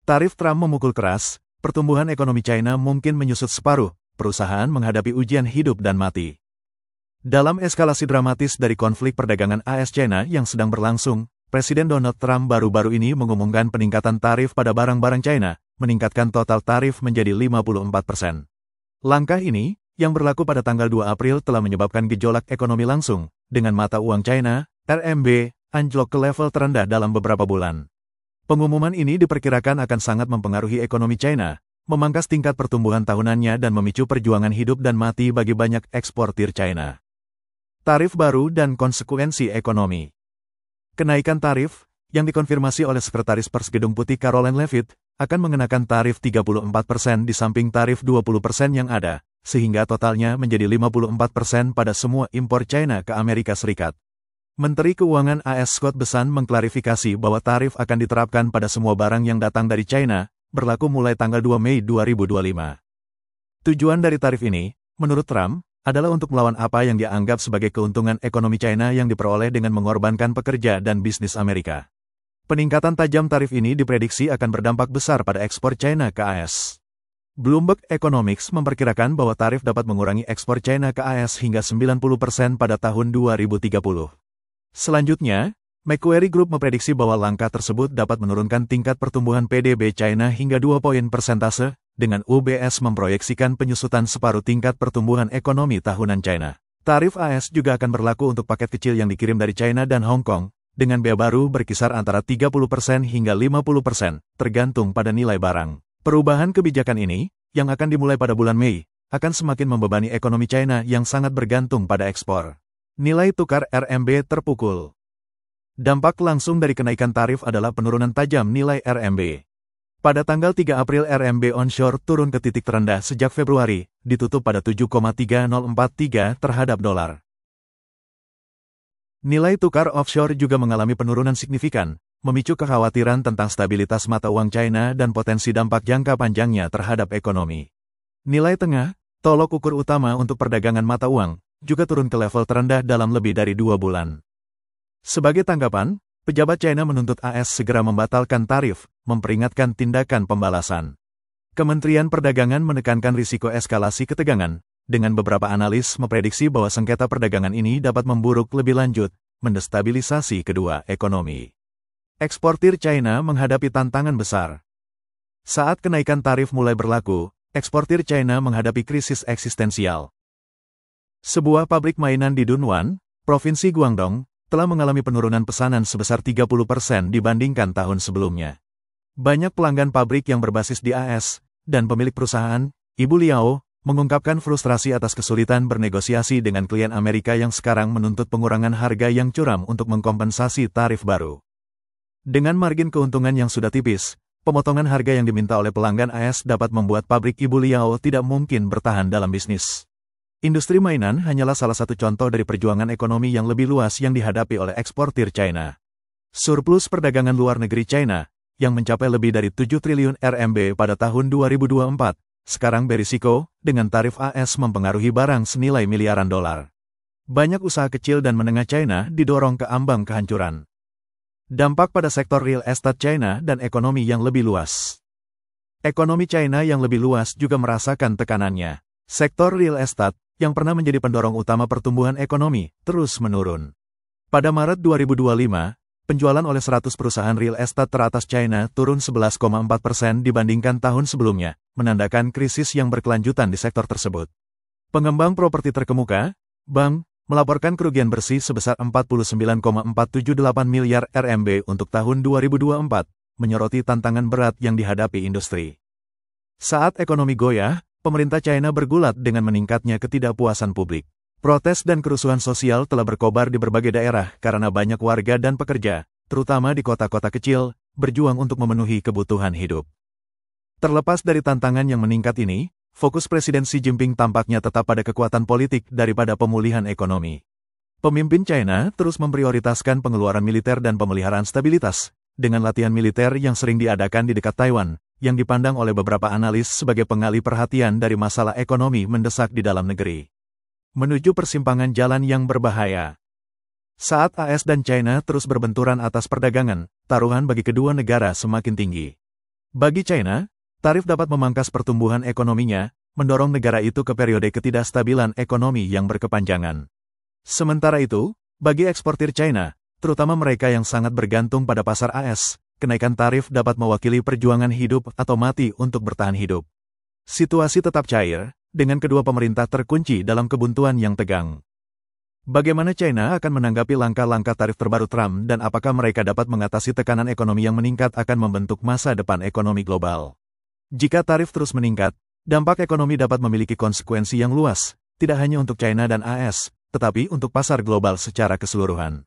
Tarif Trump memukul keras, pertumbuhan ekonomi China mungkin menyusut separuh, perusahaan menghadapi ujian hidup dan mati. Dalam eskalasi dramatis dari konflik perdagangan AS-China yang sedang berlangsung, Presiden Donald Trump baru-baru ini mengumumkan peningkatan tarif pada barang-barang China, meningkatkan total tarif menjadi 54%. Langkah ini, yang berlaku pada tanggal 2 April telah menyebabkan gejolak ekonomi langsung, dengan mata uang China, RMB, anjlok ke level terendah dalam beberapa bulan. Pengumuman ini diperkirakan akan sangat mempengaruhi ekonomi China, memangkas tingkat pertumbuhan tahunannya dan memicu perjuangan hidup dan mati bagi banyak eksportir China. Tarif baru dan konsekuensi ekonomi. Kenaikan tarif, yang dikonfirmasi oleh Sekretaris Pers Gedung Putih Caroline Leavitt, akan mengenakan tarif 34% di samping tarif 20% yang ada, sehingga totalnya menjadi 54% pada semua impor China ke Amerika Serikat. Menteri Keuangan AS Scott Bessent mengklarifikasi bahwa tarif akan diterapkan pada semua barang yang datang dari China, berlaku mulai tanggal 2 Mei 2025. Tujuan dari tarif ini, menurut Trump, adalah untuk melawan apa yang dia anggap sebagai keuntungan ekonomi China yang diperoleh dengan mengorbankan pekerja dan bisnis Amerika. Peningkatan tajam tarif ini diprediksi akan berdampak besar pada ekspor China ke AS. Bloomberg Economics memperkirakan bahwa tarif dapat mengurangi ekspor China ke AS hingga 90% pada tahun 2030. Selanjutnya, Macquarie Group memprediksi bahwa langkah tersebut dapat menurunkan tingkat pertumbuhan PDB China hingga 2 poin persentase, dengan UBS memproyeksikan penyusutan separuh tingkat pertumbuhan ekonomi tahunan China. Tarif AS juga akan berlaku untuk paket kecil yang dikirim dari China dan Hong Kong, dengan bea baru berkisar antara 30% hingga 50%, tergantung pada nilai barang. Perubahan kebijakan ini, yang akan dimulai pada bulan Mei, akan semakin membebani ekonomi China yang sangat bergantung pada ekspor. Nilai tukar RMB terpukul. Dampak langsung dari kenaikan tarif adalah penurunan tajam nilai RMB. Pada tanggal 3 April RMB onshore turun ke titik terendah sejak Februari, ditutup pada 7,3043 terhadap dolar. Nilai tukar offshore juga mengalami penurunan signifikan, memicu kekhawatiran tentang stabilitas mata uang China dan potensi dampak jangka panjangnya terhadap ekonomi. Nilai tengah, tolok ukur utama untuk perdagangan mata uang, juga turun ke level terendah dalam lebih dari 2 bulan. Sebagai tanggapan, pejabat China menuntut AS segera membatalkan tarif, memperingatkan tindakan pembalasan. Kementerian Perdagangan menekankan risiko eskalasi ketegangan, dengan beberapa analis memprediksi bahwa sengketa perdagangan ini dapat memburuk lebih lanjut, mendestabilisasi kedua ekonomi. Eksportir China menghadapi tantangan besar. Saat kenaikan tarif mulai berlaku, eksportir China menghadapi krisis eksistensial. Sebuah pabrik mainan di Dunhuan, Provinsi Guangdong, telah mengalami penurunan pesanan sebesar 30% dibandingkan tahun sebelumnya. Banyak pelanggan pabrik yang berbasis di AS, dan pemilik perusahaan, Ibu Liao, mengungkapkan frustrasi atas kesulitan bernegosiasi dengan klien Amerika yang sekarang menuntut pengurangan harga yang curam untuk mengkompensasi tarif baru. Dengan margin keuntungan yang sudah tipis, pemotongan harga yang diminta oleh pelanggan AS dapat membuat pabrik Ibu Liao tidak mungkin bertahan dalam bisnis. Industri mainan hanyalah salah satu contoh dari perjuangan ekonomi yang lebih luas yang dihadapi oleh eksportir China. Surplus perdagangan luar negeri China, yang mencapai lebih dari 7 triliun RMB pada tahun 2024, sekarang berisiko, dengan tarif AS mempengaruhi barang senilai miliaran dolar. Banyak usaha kecil dan menengah China didorong ke ambang kehancuran. Dampak pada sektor real estate China dan ekonomi yang lebih luas. Ekonomi China yang lebih luas juga merasakan tekanannya. Sektor real estate, yang pernah menjadi pendorong utama pertumbuhan ekonomi, terus menurun. Pada Maret 2025, penjualan oleh 100 perusahaan real estate teratas China turun 11,4% dibandingkan tahun sebelumnya, menandakan krisis yang berkelanjutan di sektor tersebut. Pengembang properti terkemuka, Bank, melaporkan kerugian bersih sebesar 49,478 miliar RMB untuk tahun 2024, menyoroti tantangan berat yang dihadapi industri. Saat ekonomi goyah, pemerintah China bergulat dengan meningkatnya ketidakpuasan publik. Protes dan kerusuhan sosial telah berkobar di berbagai daerah karena banyak warga dan pekerja, terutama di kota-kota kecil, berjuang untuk memenuhi kebutuhan hidup. Terlepas dari tantangan yang meningkat ini, fokus Presiden Xi Jinping tampaknya tetap pada kekuatan politik daripada pemulihan ekonomi. Pemimpin China terus memprioritaskan pengeluaran militer dan pemeliharaan stabilitas, dengan latihan militer yang sering diadakan di dekat Taiwan, yang dipandang oleh beberapa analis sebagai pengalih perhatian dari masalah ekonomi mendesak di dalam negeri. Menuju persimpangan jalan yang berbahaya. Saat AS dan China terus berbenturan atas perdagangan, taruhan bagi kedua negara semakin tinggi. Bagi China, tarif dapat memangkas pertumbuhan ekonominya, mendorong negara itu ke periode ketidakstabilan ekonomi yang berkepanjangan. Sementara itu, bagi eksportir China, terutama mereka yang sangat bergantung pada pasar AS, kenaikan tarif dapat mewakili perjuangan hidup atau mati untuk bertahan hidup. Situasi tetap cair, dengan kedua pemerintah terkunci dalam kebuntuan yang tegang. Bagaimana China akan menanggapi langkah-langkah tarif terbaru Trump dan apakah mereka dapat mengatasi tekanan ekonomi yang meningkat akan membentuk masa depan ekonomi global? Jika tarif terus meningkat, dampak ekonomi dapat memiliki konsekuensi yang luas, tidak hanya untuk China dan AS, tetapi untuk pasar global secara keseluruhan.